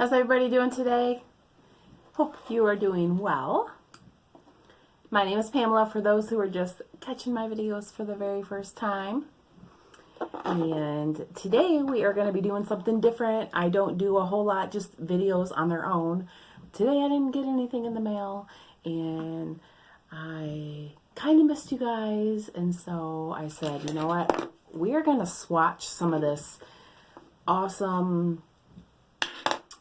How's everybody doing today? Hope you are doing well. My name is Pamela, for those who are just catching my videos for the very first time. And today we are going to be doing something different. I don't do a whole lot, just videos on their own. Today I didn't get anything in the mail and I kind of missed you guys. And so I said, you know what? We are going to swatch some of this awesome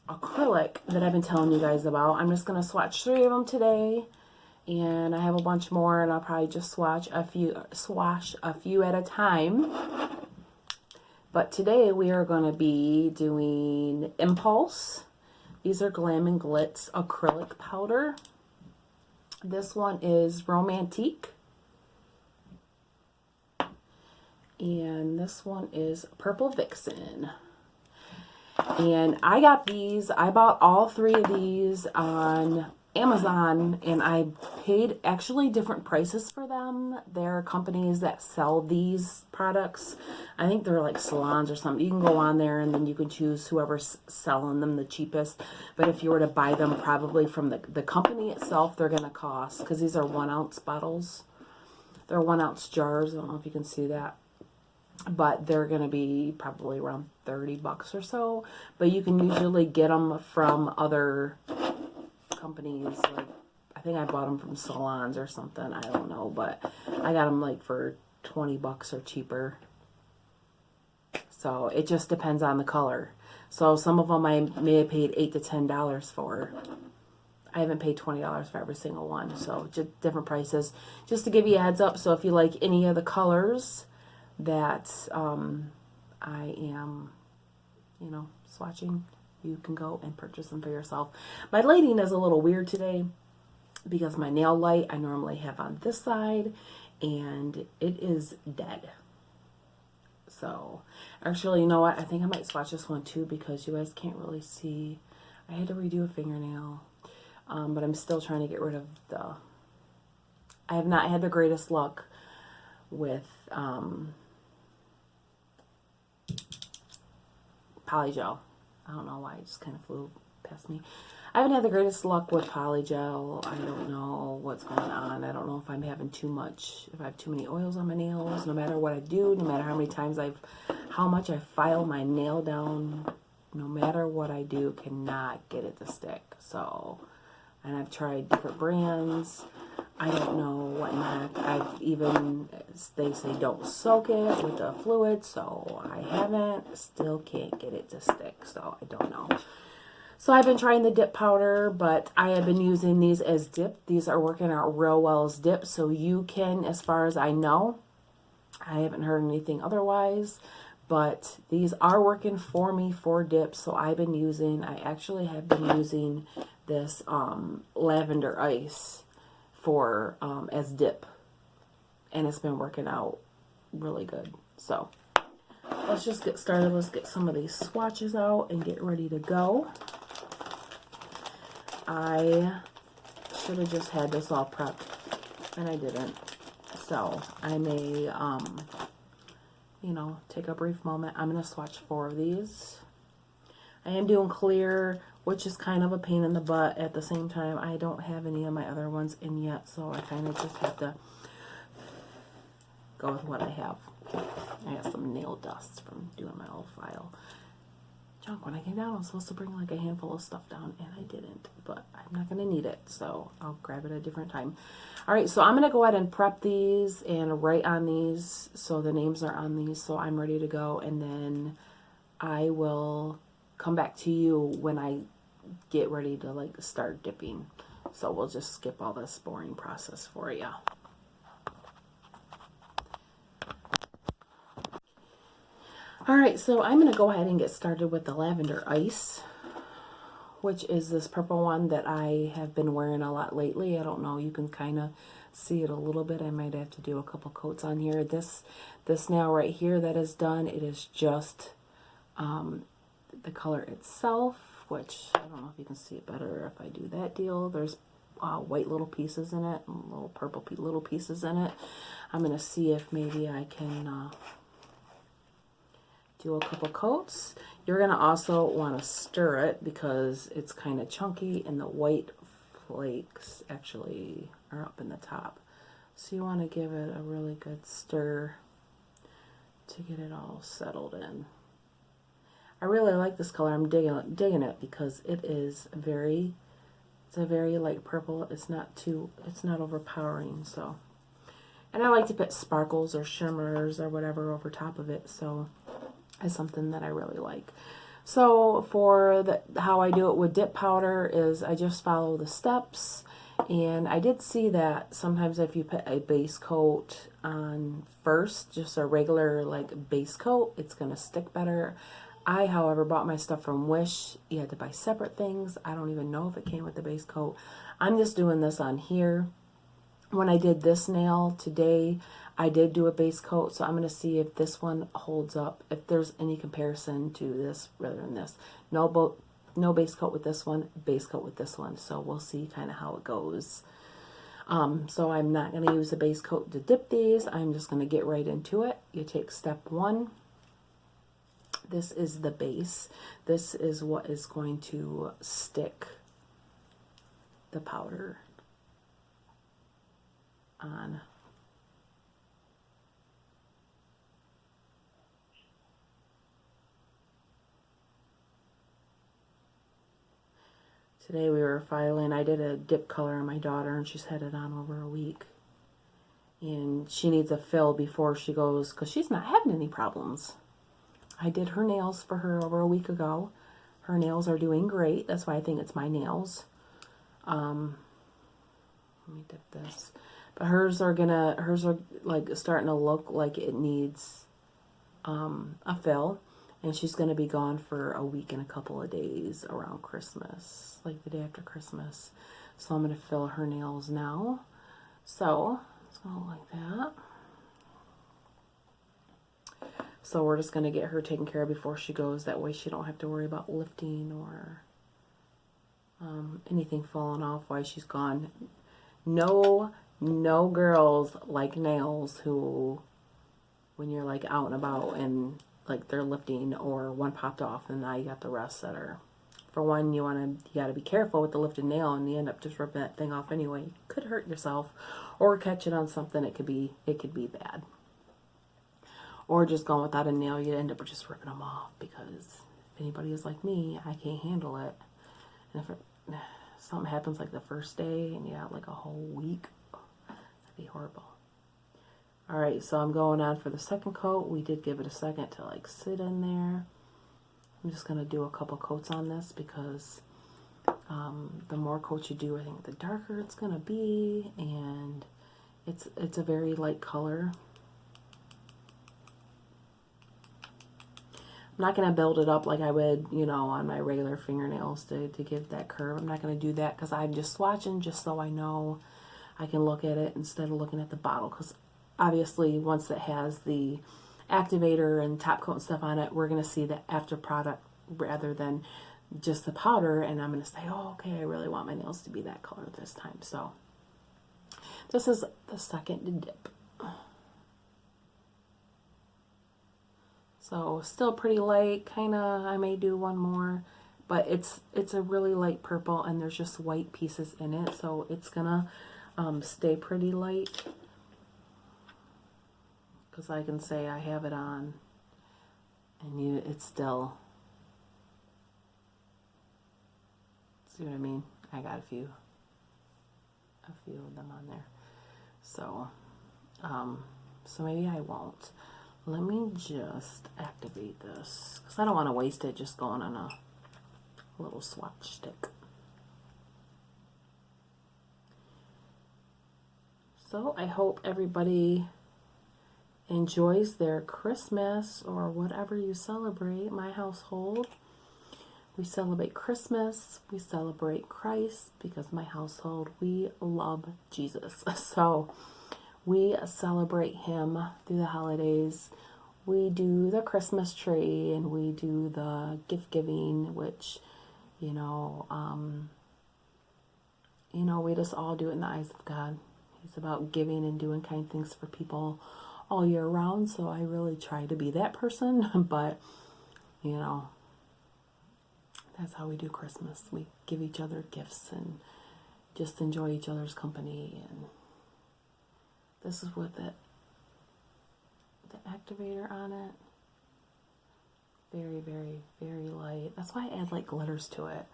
acrylic that I've been telling you guys about. I'm just going to swatch 3 of them today, and I have a bunch more, and I'll probably just swash a few at a time. But today we are going to be doing Impulse. These are Glam and Glitz acrylic powder. This one is Romantique, and this one is Purple Vixen. And I got these, I bought all 3 of these on Amazon, and I paid actually different prices for them. There are companies that sell these products. I think they're like salons or something. You can go on there and then you can choose whoever's selling them the cheapest. But if you were to buy them probably from the company itself, they're going to cost, because these are 1-ounce bottles. They're 1-ounce jars. I don't know if you can see that. But they're going to be probably around 30 bucks or so. But you can usually get them from other companies. Like, I think I bought them from salons or something. I don't know. But I got them like for 20 bucks or cheaper. So it just depends on the color. So some of them I may have paid $8 to $10 for. I haven't paid $20 for every single one. So just different prices. Just to give you a heads up. So if you like any of the colors that I am, swatching, you can go and purchase them for yourself. My lighting is a little weird today because my nail light I normally have on this side, and it is dead. So actually, you know what, I think I might swatch this one too, because you guys can't really see. I had to redo a fingernail, but I'm still trying to get rid of I have not had the greatest luck with polygel. I don't know why, it just kind of flew past me. I haven't had the greatest luck with polygel. I don't know what's going on. I don't know if I'm having too much, if I have too many oils on my nails. No matter what I do, no matter how many times how much I file my nail down, no matter what I do, cannot get it to stick. So, and I've tried different brands. I don't know what in the heck. They say don't soak it with the fluid, so I haven't. Still can't get it to stick, so I don't know. So I've been trying the dip powder, but I have been using these as dip. These are working out real well as dip, so you can, as far as I know, I haven't heard anything otherwise, but these are working for me for dip. So I actually have been using this lavender ice for as dip, and it's been working out really good. So let's just get started. Let's get some of these swatches out and get ready to go. I should have just had this all prepped, and I didn't. So I may take a brief moment. I'm going to swatch 4 of these. I am doing clear, which is kind of a pain in the butt. At the same time, I don't have any of my other ones in yet, so I kind of just have to go with what I have. I got some nail dust from doing my old file junk. When I came down, I was supposed to bring like a handful of stuff down, and I didn't, but I'm not going to need it, so I'll grab it at a different time. All right, so I'm going to go ahead and prep these and write on these, so the names are on these, so I'm ready to go, and then I will come back to you when I get ready to start dipping. So we'll just skip all this boring process for you. All right, so I'm going to go ahead and get started with the lavender ice, which is this purple one that I have been wearing a lot lately. I don't know, you can kind of see it a little bit. I might have to do a couple coats on here. This nail right here that is done, it is just the color itself, which I don't know if you can see it better if I do that deal. There's white little pieces in it and little purple little pieces in it. I'm going to see if maybe I can do a couple coats. You're going to also want to stir it because it's kind of chunky and the white flakes actually are up in the top. So you want to give it a really good stir to get it all settled in. I really like this color. I'm digging it because it is it's a very light purple. It's not overpowering. So, and I like to put sparkles or shimmers or whatever over top of it. So it's something that I really like. So for how I do it with dip powder is I just follow the steps. And I did see that sometimes if you put a base coat on first, just a regular like base coat, it's going to stick better. I, however, bought my stuff from Wish. You had to buy separate things. I don't even know if it came with the base coat. I'm just doing this on here. When I did this nail today, I did do a base coat, so I'm going to see if this one holds up, if there's any comparison to this rather than this. No base coat with this one, base coat with this one. So we'll see kind of how it goes. So I'm not going to use a base coat to dip these. I'm just going to get right into it. You take step 1. This is the base. This is what is going to stick the powder on. Today we were filing. I did a dip color on my daughter and she's had it on over a week. And she needs a fill before she goes because she's not having any problems. I did her nails for her over a week ago. Her nails are doing great. That's why I think it's my nails. Let me dip this. But hers are like starting to look like it needs a fill. And she's going to be gone for a week and a couple of days around Christmas, like the day after Christmas. So I'm going to fill her nails now. So it's going to look like that. So we're just going to get her taken care of before she goes. That way she don't have to worry about lifting or anything falling off while she's gone. No girls like nails who, when you're like out and about and like they're lifting or one popped off and now you got the rest that are, for one, you got to be careful with the lifted nail and you end up just ripping that thing off anyway. You could hurt yourself or catch it on something. It could be bad. Or just going without a nail, you end up just ripping them off because if anybody is like me, I can't handle it. And if something happens like the first day and you have like a whole week, that'd be horrible. All right, so I'm going on for the second coat. We did give it a second to like sit in there. I'm just going to do a couple coats on this because the more coats you do, I think the darker it's going to be. And it's a very light color. I'm not going to build it up like I would, on my regular fingernails to give that curve. I'm not going to do that because I'm just swatching just so I know I can look at it instead of looking at the bottle. Because obviously once it has the activator and top coat and stuff on it, we're going to see the after product rather than just the powder. And I'm going to say, oh, okay, I really want my nails to be that color this time. So this is the second dip. So still pretty light, kind of. I may do one more, but it's a really light purple, and there's just white pieces in it, so it's gonna stay pretty light. Because I can say I have it on, and it's still. See what I mean? I got a few of them on there. So, so maybe I won't. Let me just activate this because I don't want to waste it just going on a little swatch stick. So I hope everybody enjoys their Christmas or whatever you celebrate. My household, we celebrate Christmas, we celebrate Christ because my household, we love Jesus. So we celebrate him through the holidays. We do the Christmas tree and we do the gift giving, which, we just all do it in the eyes of God. He's about giving and doing kind things for people all year round, so I really try to be that person. But, you know, that's how we do Christmas. We give each other gifts and just enjoy each other's company. And this is with the activator on it. Very, very, very light. That's why I add like glitters to it.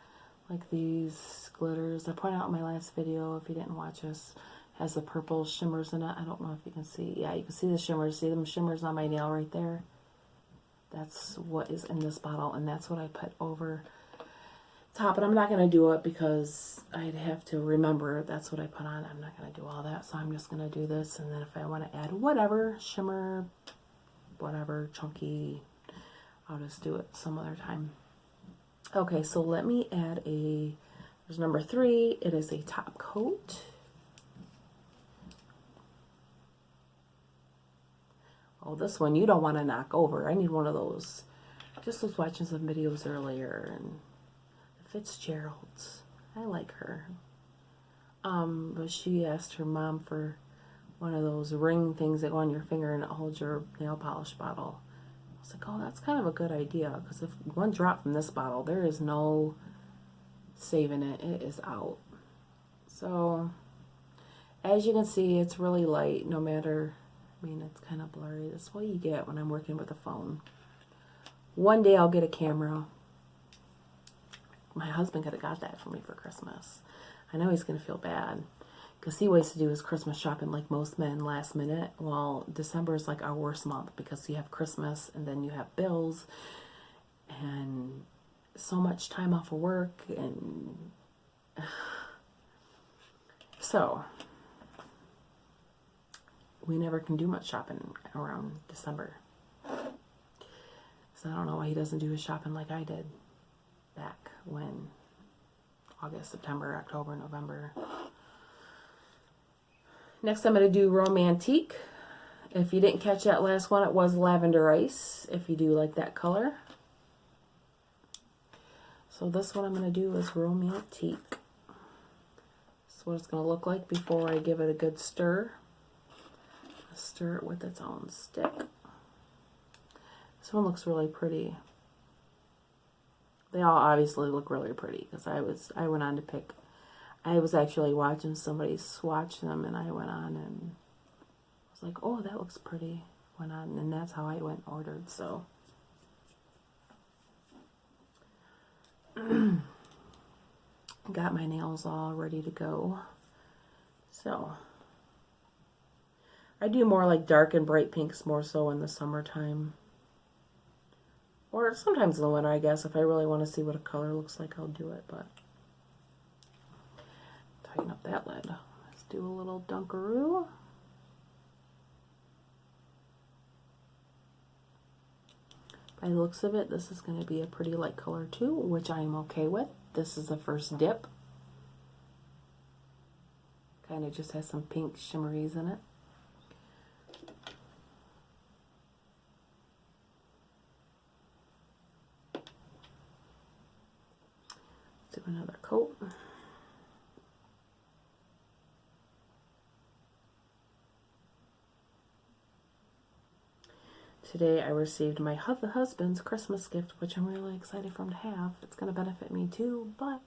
Like these glitters. I pointed out in my last video, if you didn't watch this, has the purple shimmers in it. I don't know if you can see. Yeah, you can see the shimmers. See them shimmers on my nail right there? That's what is in this bottle, and that's what I put over top. And I'm not going to do it because I'd have to remember that's what I put on. I'm not going to do all that, so I'm just going to do this. And then if I want to add whatever, shimmer, whatever, chunky, I'll just do it some other time. Okay, so let me add there's number 3. It is a top coat. Oh, this one you don't want to knock over. I need one of those. Just was watching some videos earlier, and the Fitzgerald's. I like her. But she asked her mom for one of those ring things that go on your finger and it holds your nail polish bottle. I was like, oh, that's kind of a good idea, because if one drop from this bottle, there is no saving it. It is out. So, as you can see, it's really light, no matter, I mean, it's kind of blurry. That's what you get when I'm working with a phone. One day I'll get a camera. My husband could have got that for me for Christmas. I know he's going to feel bad, because he wants to do his Christmas shopping like most men last minute. Well, December is like our worst month, because you have Christmas and then you have bills and so much time off of work. And so we never can do much shopping around December. So I don't know why he doesn't do his shopping like I did back when August, September, October, November. Next, I'm going to do Romantique. If you didn't catch that last one, it was Lavender Ice, if you do like that color. So this one I'm going to do is Romantique. This is what it's going to look like before I give it a good stir. Stir it with its own stick. This one looks really pretty. They all obviously look really pretty, because I went on to pick. I was actually watching somebody swatch them, and I went on and was like, oh, that looks pretty. Went on, and that's how I went and ordered. So got my nails all ready to go. So I do more like dark and bright pinks more so in the summertime. Or sometimes in the winter, I guess. If I really want to see what a color looks like, I'll do it. But tighten up that lid. Let's do a little Dunkaroo. By the looks of it, this is going to be a pretty light color too, which I am okay with. This is the first dip. Kind of just has some pink shimmeries in it. Do another coat. Today I received my husband's Christmas gift, which I'm really excited for him to have. It's going to benefit me too, but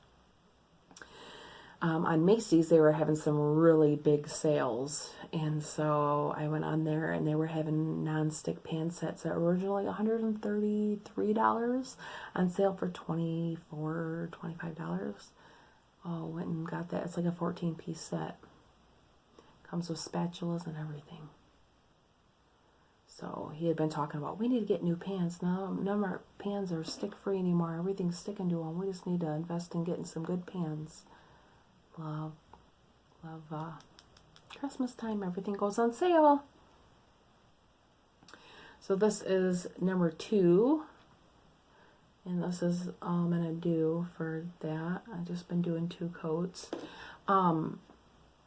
on Macy's they were having some really big sales, and so I went on there and they were having non-stick pan sets that were originally $133 on sale for $24, $25. Oh, went and got that. It's like a 14-piece set. Comes with spatulas and everything. So he had been talking about, we need to get new pans. No, none of our pans are stick-free anymore. Everything's sticking to them. We just need to invest in getting some good pans. Love Christmas time. Everything goes on sale. So this is number 2. And this is all I'm going to do for that. I've just been doing 2 coats.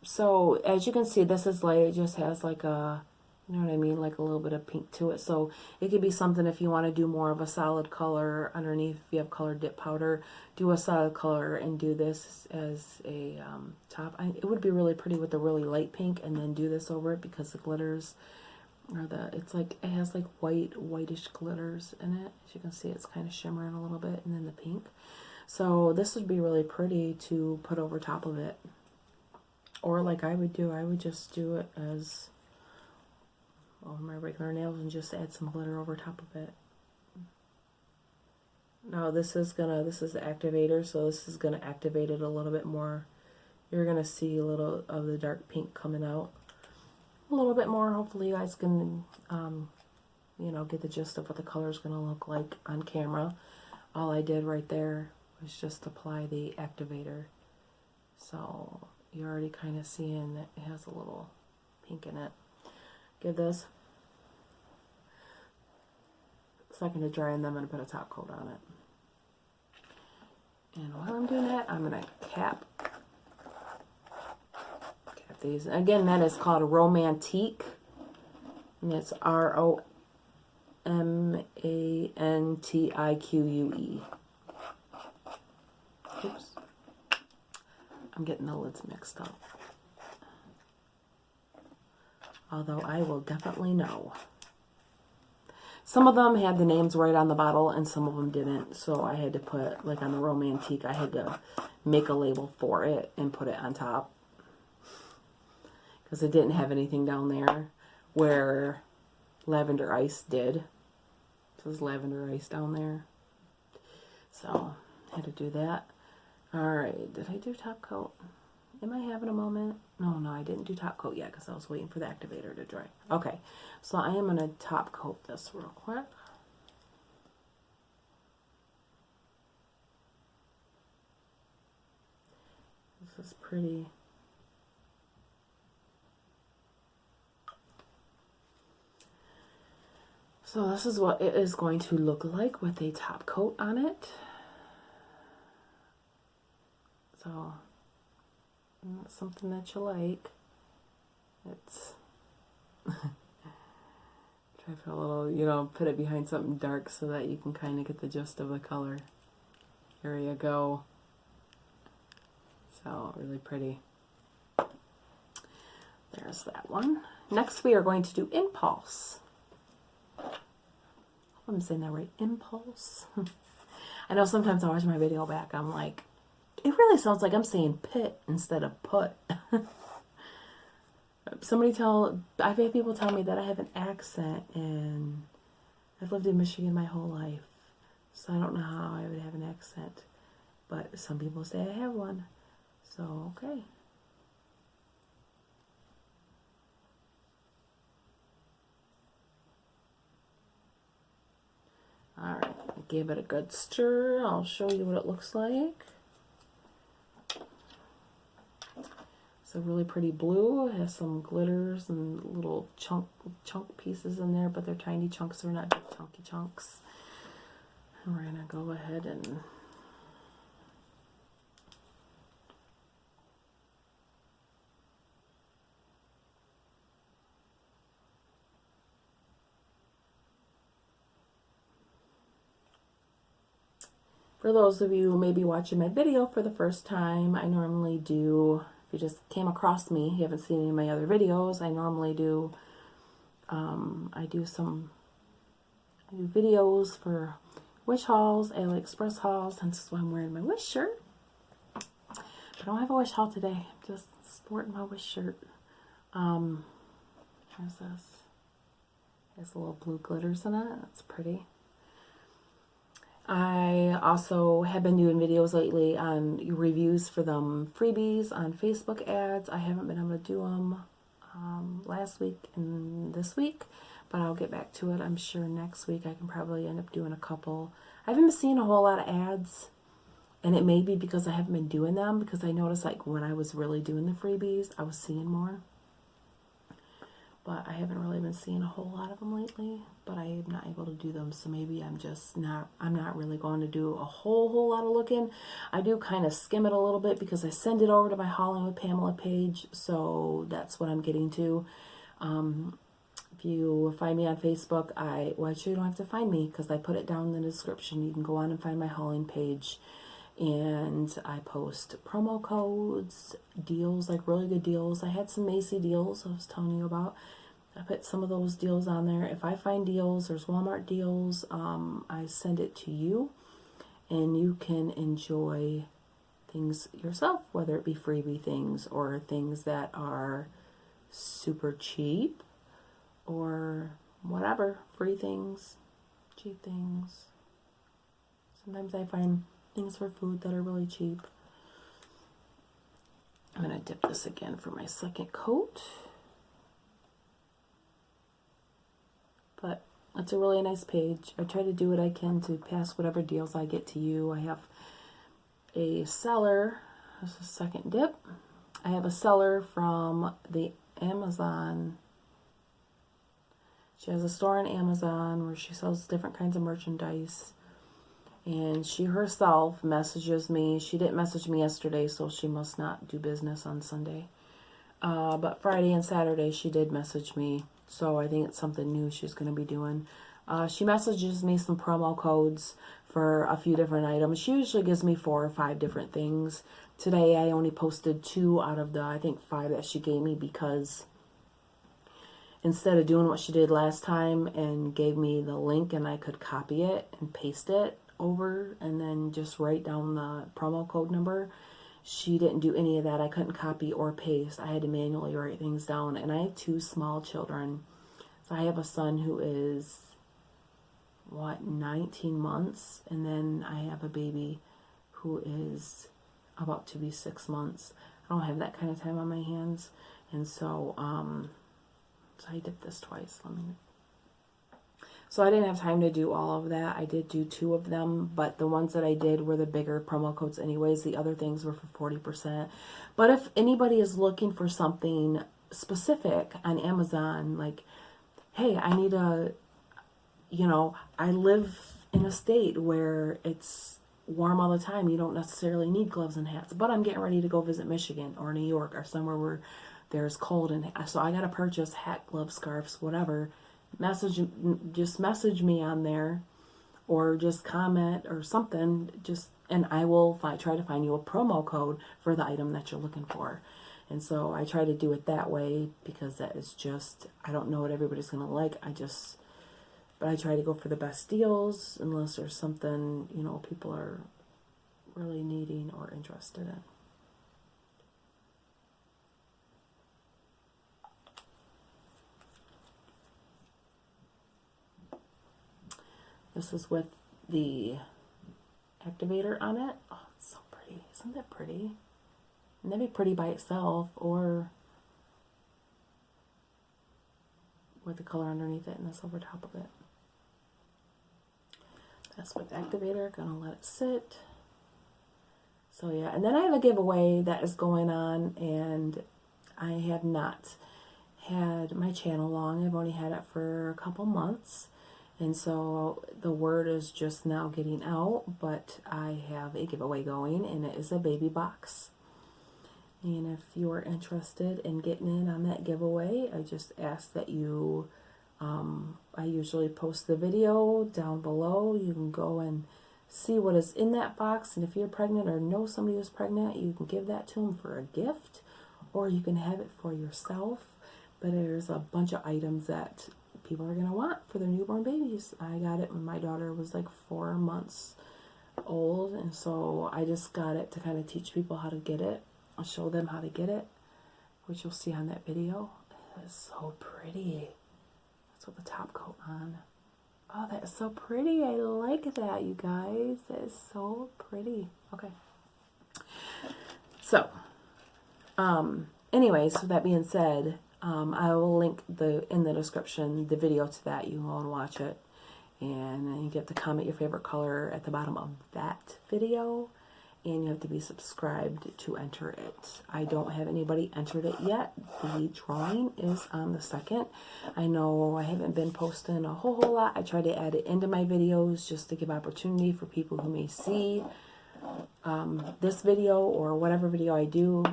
So as you can see, this is light. It just has like a, you know what I mean, like a little bit of pink to it. So it could be something if you want to do more of a solid color underneath. If you have colored dip powder, do a solid color and do this as a top. It would be really pretty with a really light pink, and then do this over it because the glitters or it's like, it has like whitish glitters in it. As you can see, it's kind of shimmering a little bit, and then the pink. So this would be really pretty to put over top of it. Or like I would just do it as on my regular nails and just add some glitter over top of it. Now this is the activator, so this is gonna activate it a little bit more. You're gonna see a little of the dark pink coming out a little bit more. Hopefully you guys can you know, get the gist of what the color is gonna look like on camera. All I did right there was just apply the activator, so you're already kind of seeing that it has a little pink in it. Give this a second to dry, and then I'm going to put a top coat on it. And while I'm doing that, I'm going to cap these. Again, that is called a Romantique, and it's ROMANTIQUE. Oops. I'm getting the lids mixed up. Although I will definitely know. Some of them had the names right on the bottle and some of them didn't. So I had to put, like on the Romantique, I had to make a label for it and put it on top. Because it didn't have anything down there where Lavender Ice did. It says Lavender Ice down there. So I had to do that. Alright, did I do top coat? Am I having a moment? No, I didn't do top coat yet because I was waiting for the activator to dry. Okay, so I am going to top coat this real quick. This is pretty. So this is what it is going to look like with a top coat on it. So, something that you like. It's try for a little, you know, put it behind something dark so that you can kind of get the gist of the color. There you go. So, really pretty. There's that one. Next we are going to do Impulse. I'm saying that right, Impulse. I know sometimes I watch my video back, I'm like, it really sounds like I'm saying pit instead of put. I've had people tell me that I have an accent, and I've lived in Michigan my whole life, so I don't know how I would have an accent, but some people say I have one, so okay. Alright, give it a good stir. I'll show you what it looks like. It's a really pretty blue. It has some glitters and little chunk pieces in there, but they're tiny chunks. They're not big chunky chunks. And we're gonna go ahead and for those of you who may be watching my video for the first time, I normally do, if you just came across me, you haven't seen any of my other videos, I normally do, I do videos for Wish hauls, AliExpress hauls, hence is why I'm wearing my Wish shirt. But I don't have a Wish haul today, I'm just sporting my Wish shirt. Here's this. Has a little blue glitters in it, that's pretty. I also have been doing videos lately on reviews for them freebies on Facebook ads. I haven't been able to do them last week and this week, but I'll get back to it. I'm sure next week I can probably end up doing a couple. I haven't been seeing a whole lot of ads, and it may be because I haven't been doing them, because I noticed like when I was really doing the freebies, I was seeing more. But I haven't really been seeing a whole lot of them lately, but I am not able to do them, so maybe I'm not really going to do a whole lot of looking. I do kind of skim it a little bit because I send it over to my Hauling with Pamela page, so that's what I'm getting to. If you find me on Facebook, well, actually you don't have to find me because I put it down in the description. You can go on and find my hauling page, and I post promo codes, deals, like really good deals. I had some Macy deals I was telling you about. I put some of those deals on there. If I find deals, there's Walmart deals, I send it to you, and you can enjoy things yourself, whether it be freebie things or things that are super cheap or whatever, free things, cheap things. Sometimes I find things for food that are really cheap. I'm going to dip this again for my second coat. But it's a really nice page. I try to do what I can to pass whatever deals I get to you. I have a seller. This is a second dip. I have a seller from the Amazon. She has a store on Amazon where she sells different kinds of merchandise. And she herself messages me. She didn't message me yesterday, so she must not do business on Sunday. But Friday and Saturday she did message me. So I think it's something new she's going to be doing. She messages me some promo codes for a few different items. She usually gives me 4 or 5 different things. Today I only posted 2 out of the, I think, 5 that she gave me, because instead of doing what she did last time and gave me the link and I could copy it and paste it over and then just write down the promo code number, she didn't do any of that. I couldn't copy or paste. I had to manually write things down. And I have 2 small children. So I have a son who is, 19 months. And then I have a baby who is about to be 6 months. I don't have that kind of time on my hands. And so, so I did this twice. So I didn't have time to do all of that. I did do 2 of them, but the ones that I did were the bigger promo codes anyways. The other things were for 40%. But if anybody is looking for something specific on Amazon, like, hey, I need I live in a state where it's warm all the time. You don't necessarily need gloves and hats, but I'm getting ready to go visit Michigan or New York or somewhere where there's cold, and so I got to purchase hat, gloves, scarves, whatever. Just message me on there, or just comment or something, and I will try to find you a promo code for the item that you're looking for. And so I try to do it that way, because that is just, I don't know what everybody's going to like. But I try to go for the best deals unless there's something, people are really needing or interested in. This is with the activator on it. Oh, it's so pretty. Isn't that pretty? And that'd be pretty by itself, or with the color underneath it and this over top of it. That's with activator. Gonna let it sit. So yeah, and then I have a giveaway that is going on, and I have not had my channel long. I've only had it for a couple months. And so the word is just now getting out, but I have a giveaway going, and it is a baby box. And if you're interested in getting in on that giveaway, I just ask that you, I usually post the video down below. You can go and see what is in that box. And if you're pregnant or know somebody who's pregnant, you can give that to them for a gift, or you can have it for yourself. But there's a bunch of items that people are going to want for their newborn babies. I got it when my daughter was like 4 months old, and so I just got it to kind of teach people how to get it. I'll show them how to get it, which you'll see on that video. It's so pretty. That's with the top coat on. Oh, that is so pretty. I like that, you guys. That is so pretty. Okay. So, anyways, with that being said, I will link in the description the video to that. You can go and watch it, and you get to comment your favorite color at the bottom of that video, and you have to be subscribed to enter it. I don't have anybody entered it yet. The drawing is on the 2nd. I know I haven't been posting a whole lot. I try to add it into my videos just to give opportunity for people who may see this video or whatever video I do,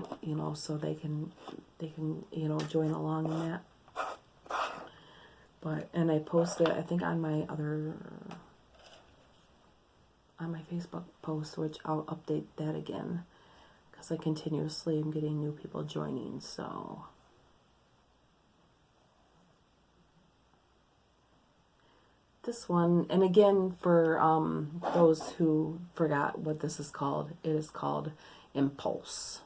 so they can join along in that. And I post it, I think, on my Facebook post, which I'll update that again, because I continuously am getting new people joining. So This one, and again, for those who forgot what this is called, it is called Impulse.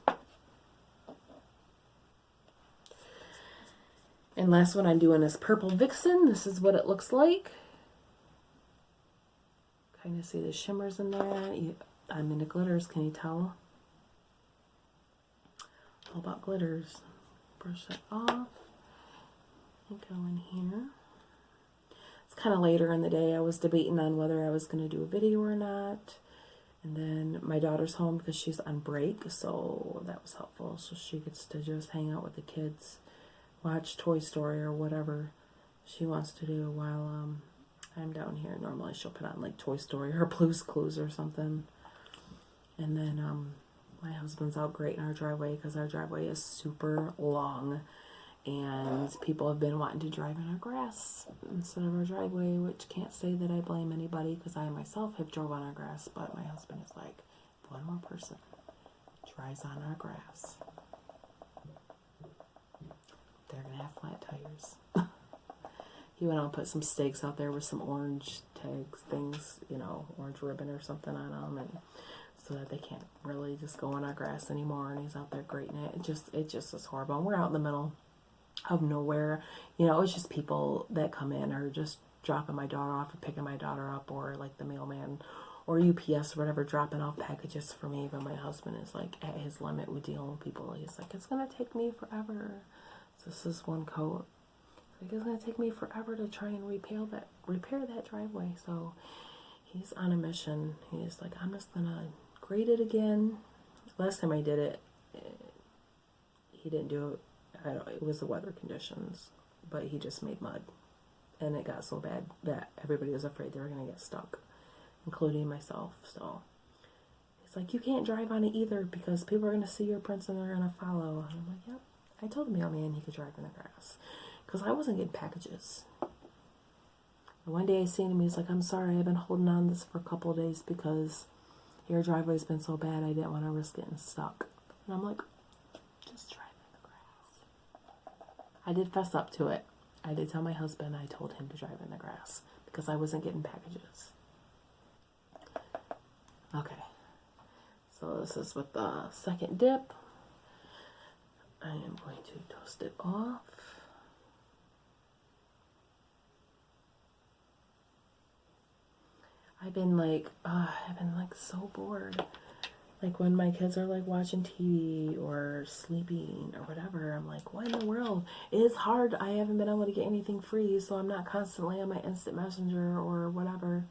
And last one I'm doing is Purple Vixen. This is what it looks like. Kind of see the shimmers in there. I'm into glitters, can you tell? All about glitters. Brush that off. And go in here. It's kind of later in the day. I was debating on whether I was going to do a video or not. And then my daughter's home because she's on break, so that was helpful. So she gets to just hang out with the kids, watch Toy Story or whatever she wants to do while I'm down here. Normally she'll put on like Toy Story or Blue's Clues or something. And then my husband's out great in our driveway because our driveway is super long. And people have been wanting to drive in our grass instead of our driveway, which can't say that I blame anybody because I myself have drove on our grass, but my husband is like, if one more person drives on our grass, they're going to have flat tires. He went out and put some stakes out there with some orange tags, things, you know, orange ribbon or something on them, and so that they can't really just go on our grass anymore, and he's out there grating it. It just is horrible. And we're out in the middle of nowhere, you know. It's just people that come in or just dropping my daughter off or picking my daughter up, or like the mailman or UPS or whatever dropping off packages for me. But my husband is like at his limit with dealing with people. He's like, it's gonna take me forever. So this is one coat. Like, it's gonna take me forever to try and repair that driveway. So he's on a mission. He's like, I'm just gonna grade it again. Last time I did it, he didn't do it. It was the weather conditions, but he just made mud, and it got so bad that everybody was afraid they were going to get stuck, including myself. So he's like, you can't drive on it either because people are going to see your prints and they're going to follow. And I'm like, yep. I told the mailman he could drive in the grass because I wasn't getting packages. And one day I seen him, he's like, I'm sorry, I've been holding on this for a couple of days because your driveway's been so bad I didn't want to risk getting stuck. And I'm like, just drive. I did fess up to it. I did tell my husband I told him to drive in the grass because I wasn't getting packages. Okay. So this is with the second dip. I am going to toast it off. I've been like so bored. Like when my kids are like watching TV or sleeping or whatever, I'm like, what in the world? It's hard. I haven't been able to get anything free, so I'm not constantly on my instant messenger or whatever.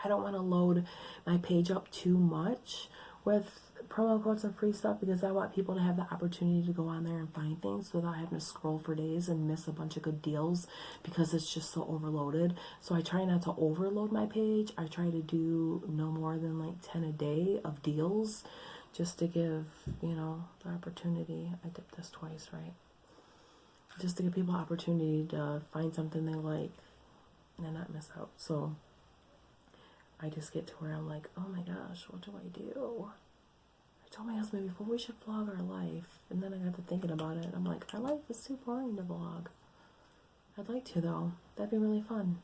I don't want to load my page up too much with promo codes and free stuff because I want people to have the opportunity to go on there and find things without having to scroll for days and miss a bunch of good deals because it's just so overloaded. So I try not to overload my page. I try to do no more than like 10 a day of deals just to give, you know, the opportunity. I dipped this twice, right? Just to give people opportunity to find something they like and not miss out. So I just get to where I'm like, oh my gosh, what do I do? I told my husband before we should vlog our life, and then I got to thinking about it. I'm like, our life is too boring to vlog. I'd like to though. That'd be really fun.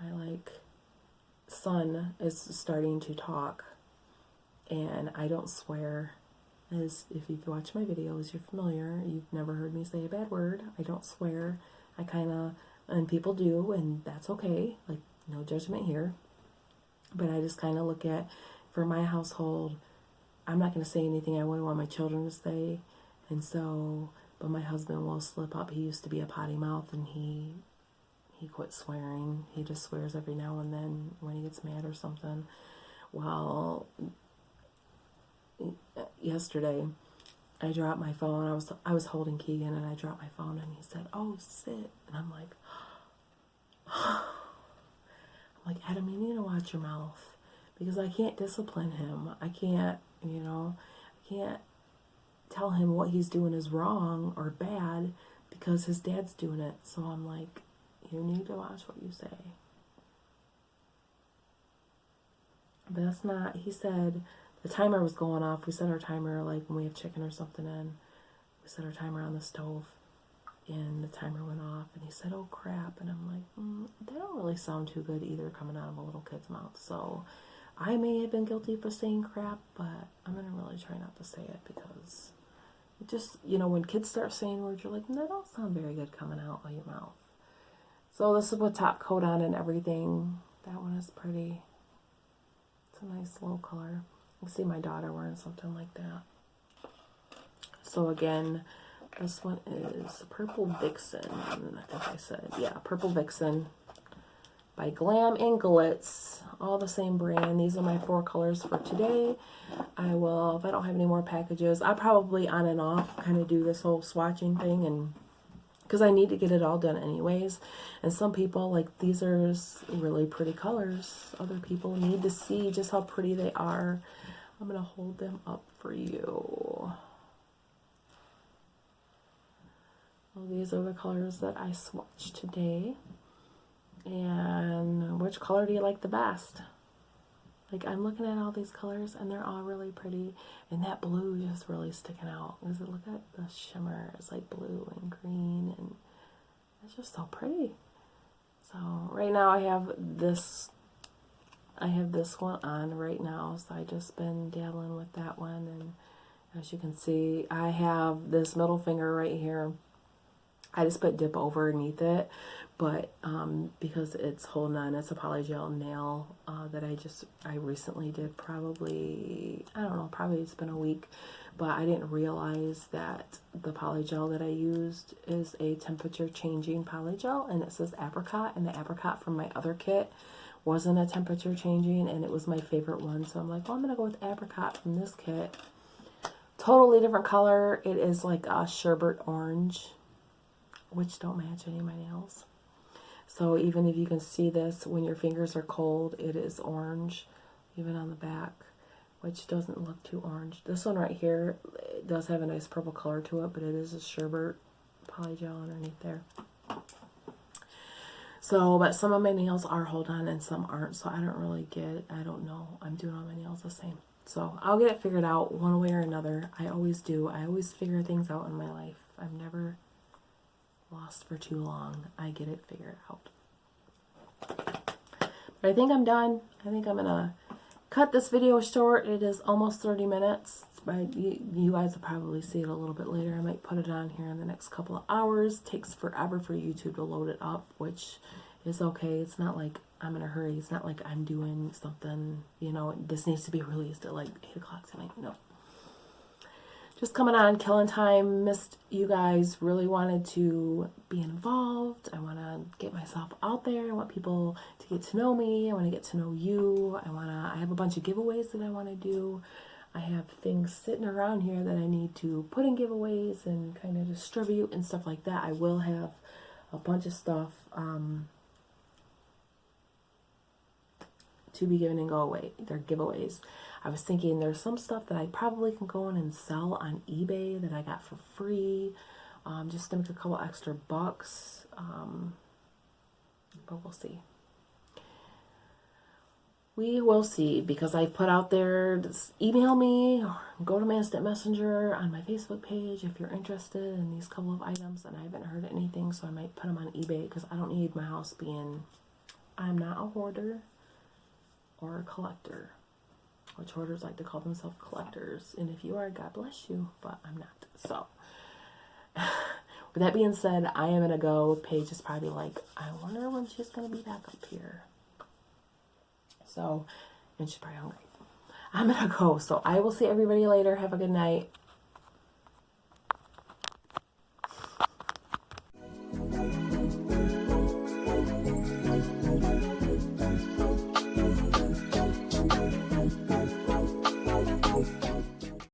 My son is starting to talk, and I don't swear. As if you've watched my videos, you're familiar. You've never heard me say a bad word. I don't swear. And people do, and that's okay. Like, no judgment here. But I just kind of look at, for my household, I'm not going to say anything I wouldn't want my children to say. And so, but my husband will slip up. He used to be a potty mouth, and he quit swearing. He just swears every now and then when he gets mad or something. Well, yesterday, I dropped my phone. I was holding Keegan, and I dropped my phone, and he said, "Oh, sit." And I'm like, Adam, you need to watch your mouth. Because I can't discipline him. I can't tell him what he's doing is wrong or bad because his dad's doing it. So I'm like, you need to watch what you say. But that's not, he said the timer was going off. We set our timer like when we have chicken or something in. We set our timer on the stove. and the timer went off, and he said, "Oh crap," and I'm like, they don't really sound too good either coming out of a little kid's mouth. So I may have been guilty for saying crap, but I'm gonna really try not to say it, because it just, you know, when kids start saying words, you're like, that don't sound very good coming out of your mouth. So this is with top coat on and everything. That one is pretty. It's a nice low color. You can see my daughter wearing something like that. So again, this one is Purple Vixen. I think I said, yeah, Purple Vixen by Glam and Glitz. All the same brand. These are my 4 colors for today. I will, if I don't have any more packages, I'll probably on and off kind of do this whole swatching thing, and because I need to get it all done anyways. And some people, like, these are really pretty colors. Other people need to see just how pretty they are. I'm going to hold them up for you. Well, these are the colors that I swatched today. And which color do you like the best? Like, I'm looking at all these colors, and they're all really pretty. And that blue is just really sticking out. Because look at the shimmer. It's like blue and green, and it's just so pretty. So right now I have this one on right now. So I just been dabbling with that one. And as you can see, I have this middle finger right here. I just put dip over underneath it, but because it's holding on, it's a polygel nail that I recently did, probably, I don't know, probably it's been a week, but I didn't realize that the polygel that I used is a temperature changing polygel, and it says apricot, and the apricot from my other kit wasn't a temperature changing, and it was my favorite one, so I'm like, well, I'm going to go with apricot from this kit. Totally different color. It is like a sherbet orange, which don't match any of my nails. So even if you can see this, when your fingers are cold, it is orange, even on the back, which doesn't look too orange. This one right here, it does have a nice purple color to it, but it is a sherbet polygel underneath there. So, but some of my nails are hold on and some aren't, so I don't know. I'm doing all my nails the same. So I'll get it figured out one way or another. I always do. I always figure things out in my life. I'm never lost for too long. I get it figured out. But I think I'm done. I think I'm gonna cut this video short. It is almost 30 minutes. But you guys will probably see it a little bit later. I might put it on here in the next couple of hours. It takes forever for YouTube to load it up, which is okay. It's not like I'm in a hurry. It's not like I'm doing something, you know, this needs to be released at like 8 o'clock tonight. No. Just coming on, killing time. Missed you guys. Really wanted to be involved. I want to get myself out there. I want people to get to know me. I want to get to know you. I have a bunch of giveaways that I want to do. I have things sitting around here that I need to put in giveaways and kind of distribute and stuff like that. I will have a bunch of stuff to be given and go away. They're giveaways. I was thinking there's some stuff that I probably can go in and sell on eBay that I got for free, just to make a couple extra bucks, but we'll see. We will see, because I put out there, just email me or go to my instant messenger on my Facebook page if you're interested in these couple of items, and I haven't heard anything, so I might put them on eBay, because I don't need my house being, I'm not a hoarder or a collector, which hoarders like to call themselves collectors, and if you are, God bless you, but I'm not. So with that being said, I am gonna go. Paige is probably like, I wonder when she's gonna be back up here. So, and she's probably hungry. I'm gonna go. So I will see everybody later. Have a good night.